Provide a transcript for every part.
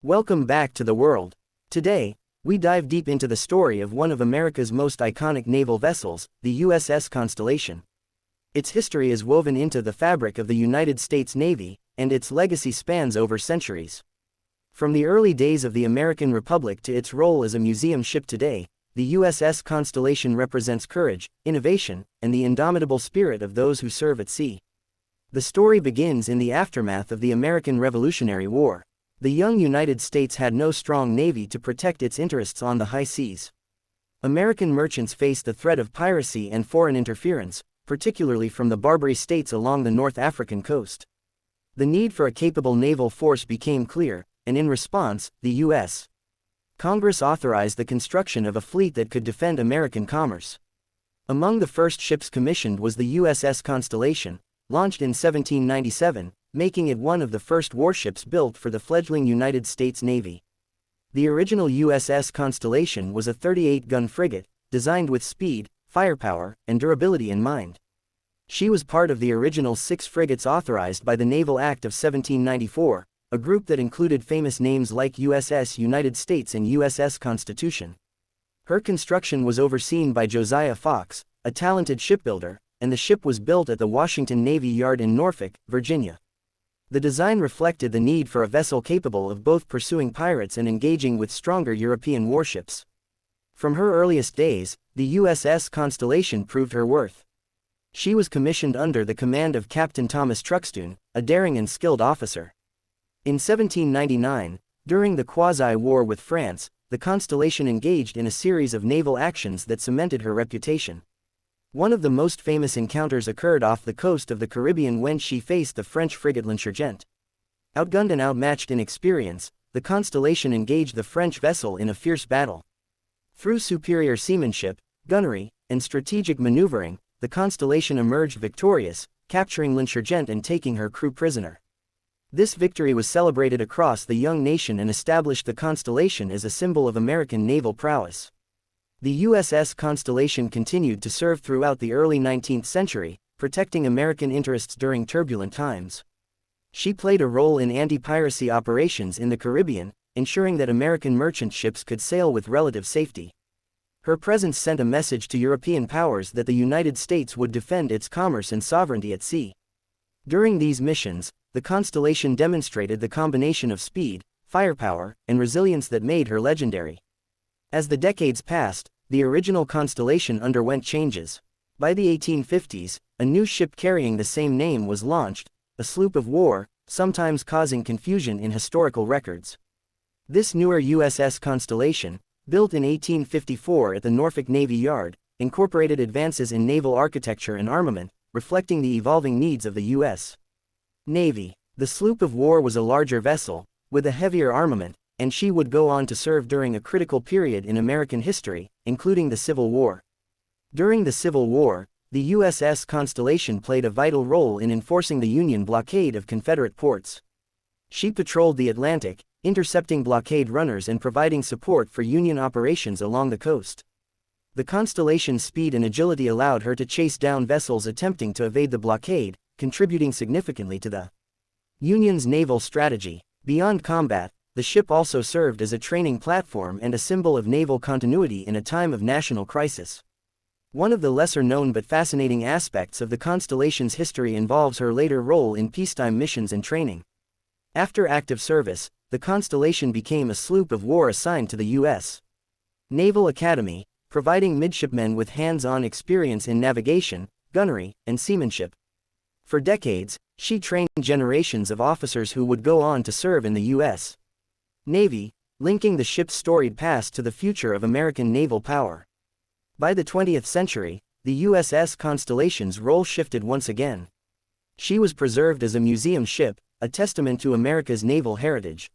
Welcome back to the world. Today, we dive deep into the story of one of America's most iconic naval vessels, the USS Constellation. Its history is woven into the fabric of the United States Navy, and its legacy spans over centuries. From the early days of the American Republic to its role as a museum ship today, the USS Constellation represents courage, innovation, and the indomitable spirit of those who serve at sea. The story begins in the aftermath of the American Revolutionary War. The young United States had no strong navy to protect its interests on the high seas. American merchants faced the threat of piracy and foreign interference, particularly from the Barbary states along the North African coast. The need for a capable naval force became clear, and in response, the U.S. Congress authorized the construction of a fleet that could defend American commerce. Among the first ships commissioned was the USS Constellation, launched in 1797, making it one of the first warships built for the fledgling United States Navy. The original USS Constellation was a 38-gun frigate, designed with speed, firepower, and durability in mind. She was part of the original 6 frigates authorized by the Naval Act of 1794, a group that included famous names like USS United States and USS Constitution. Her construction was overseen by Josiah Fox, a talented shipbuilder, and the ship was built at the Washington Navy Yard in Norfolk, Virginia. The design reflected the need for a vessel capable of both pursuing pirates and engaging with stronger European warships. From her earliest days, the USS Constellation proved her worth. She was commissioned under the command of Captain Thomas Truxtun, a daring and skilled officer. In 1799, during the quasi-war with France, the Constellation engaged in a series of naval actions that cemented her reputation. One of the most famous encounters occurred off the coast of the Caribbean when she faced the French frigate L'Insurgent. Outgunned and outmatched in experience, the Constellation engaged the French vessel in a fierce battle. Through superior seamanship, gunnery, and strategic maneuvering, the Constellation emerged victorious, capturing L'Insurgent and taking her crew prisoner. This victory was celebrated across the young nation and established the Constellation as a symbol of American naval prowess. The USS Constellation continued to serve throughout the early 19th century, protecting American interests during turbulent times. She played a role in anti-piracy operations in the Caribbean, ensuring that American merchant ships could sail with relative safety. Her presence sent a message to European powers that the United States would defend its commerce and sovereignty at sea. During these missions, the Constellation demonstrated the combination of speed, firepower, and resilience that made her legendary. As the decades passed, the original Constellation underwent changes. By the 1850s, a new ship carrying the same name was launched, a sloop of war, sometimes causing confusion in historical records. This newer USS Constellation, built in 1854 at the Norfolk Navy Yard, incorporated advances in naval architecture and armament, reflecting the evolving needs of the U.S. Navy. The sloop of war was a larger vessel, with a heavier armament, and she would go on to serve during a critical period in American history, including the Civil War. During the Civil War, the USS Constellation played a vital role in enforcing the Union blockade of Confederate ports. She patrolled the Atlantic, intercepting blockade runners and providing support for Union operations along the coast. The Constellation's speed and agility allowed her to chase down vessels attempting to evade the blockade, contributing significantly to the Union's naval strategy. Beyond combat, the ship also served as a training platform and a symbol of naval continuity in a time of national crisis. One of the lesser-known but fascinating aspects of the Constellation's history involves her later role in peacetime missions and training. After active service, the Constellation became a sloop of war assigned to the U.S. Naval Academy, providing midshipmen with hands-on experience in navigation, gunnery, and seamanship. For decades, she trained generations of officers who would go on to serve in the U.S. Navy, linking the ship's storied past to the future of American naval power. By the 20th century, the USS Constellation's role shifted once again. She was preserved as a museum ship, a testament to America's naval heritage.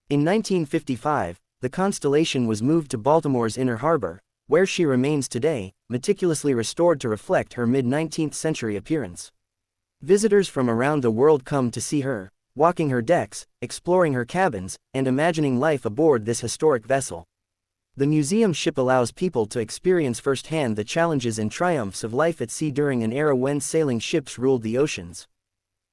In 1955, the Constellation was moved to Baltimore's Inner Harbor, where she remains today, meticulously restored to reflect her mid-19th century appearance. Visitors from around the world come to see her, walking her decks, exploring her cabins, and imagining life aboard this historic vessel. The museum ship allows people to experience firsthand the challenges and triumphs of life at sea during an era when sailing ships ruled the oceans.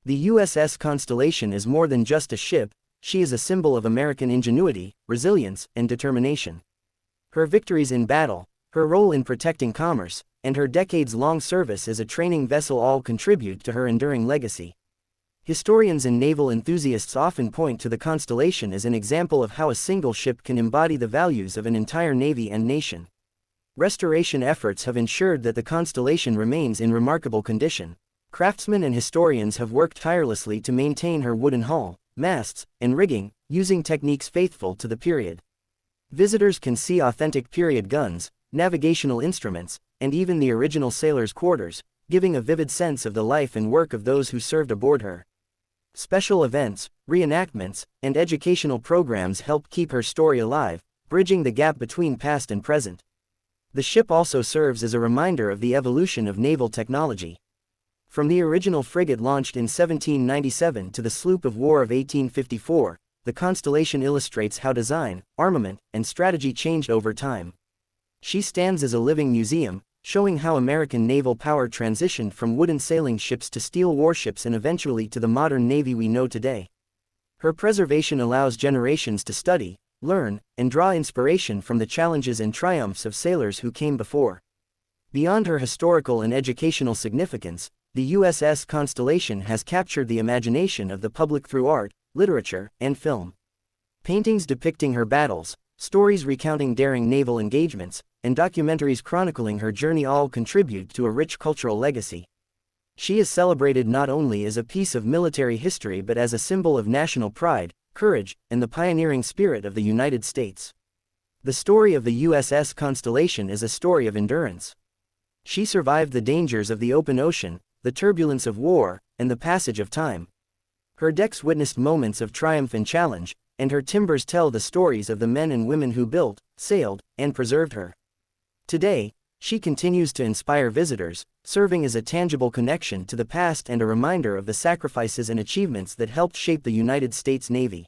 The USS Constellation is more than just a ship, she is a symbol of American ingenuity, resilience, and determination. Her victories in battle, her role in protecting commerce, and her decades-long service as a training vessel all contribute to her enduring legacy. Historians and naval enthusiasts often point to the Constellation as an example of how a single ship can embody the values of an entire navy and nation. Restoration efforts have ensured that the Constellation remains in remarkable condition. Craftsmen and historians have worked tirelessly to maintain her wooden hull, masts, and rigging, using techniques faithful to the period. Visitors can see authentic period guns, navigational instruments, and even the original sailors' quarters, giving a vivid sense of the life and work of those who served aboard her. Special events, reenactments, and educational programs help keep her story alive, bridging the gap between past and present. The ship also serves as a reminder of the evolution of naval technology. From the original frigate launched in 1797 to the sloop of war of 1854, the Constellation illustrates how design, armament, and strategy changed over time. She stands as a living museum, showing how American naval power transitioned from wooden sailing ships to steel warships and eventually to the modern Navy we know today. Her preservation allows generations to study, learn, and draw inspiration from the challenges and triumphs of sailors who came before. Beyond her historical and educational significance, the USS Constellation has captured the imagination of the public through art, literature, and film. Paintings depicting her battles, stories recounting daring naval engagements, and documentaries chronicling her journey all contribute to a rich cultural legacy. She is celebrated not only as a piece of military history but as a symbol of national pride, courage, and the pioneering spirit of the United States. The story of the USS Constellation is a story of endurance. She survived the dangers of the open ocean, the turbulence of war, and the passage of time. Her decks witnessed moments of triumph and challenge, and her timbers tell the stories of the men and women who built, sailed, and preserved her. Today, she continues to inspire visitors, serving as a tangible connection to the past and a reminder of the sacrifices and achievements that helped shape the United States Navy.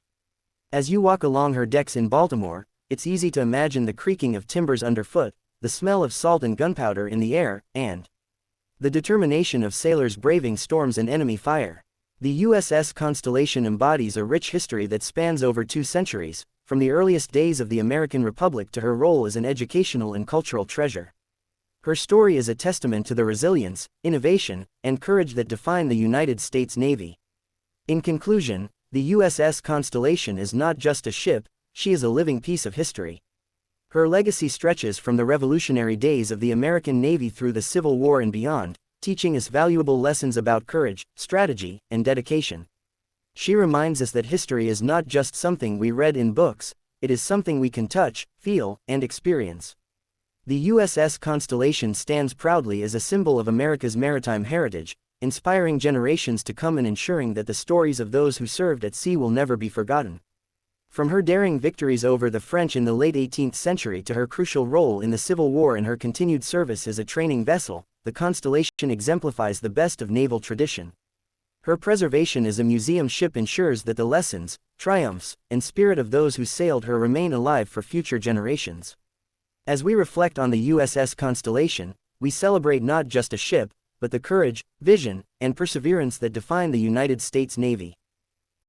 As you walk along her decks in Baltimore, it's easy to imagine the creaking of timbers underfoot, the smell of salt and gunpowder in the air, and the determination of sailors braving storms and enemy fire. The USS Constellation embodies a rich history that spans over 2 centuries, from the earliest days of the American Republic to her role as an educational and cultural treasure. Her story is a testament to the resilience, innovation, and courage that define the United States Navy. In conclusion, the USS Constellation is not just a ship, she is a living piece of history. Her legacy stretches from the revolutionary days of the American Navy through the Civil War and beyond, teaching us valuable lessons about courage, strategy, and dedication. She reminds us that history is not just something we read in books, it is something we can touch, feel, and experience. The USS Constellation stands proudly as a symbol of America's maritime heritage, inspiring generations to come and ensuring that the stories of those who served at sea will never be forgotten. From her daring victories over the French in the late 18th century to her crucial role in the Civil War and her continued service as a training vessel, the Constellation exemplifies the best of naval tradition. Her preservation as a museum ship ensures that the lessons, triumphs, and spirit of those who sailed her remain alive for future generations. As we reflect on the USS Constellation, we celebrate not just a ship, but the courage, vision, and perseverance that define the United States Navy.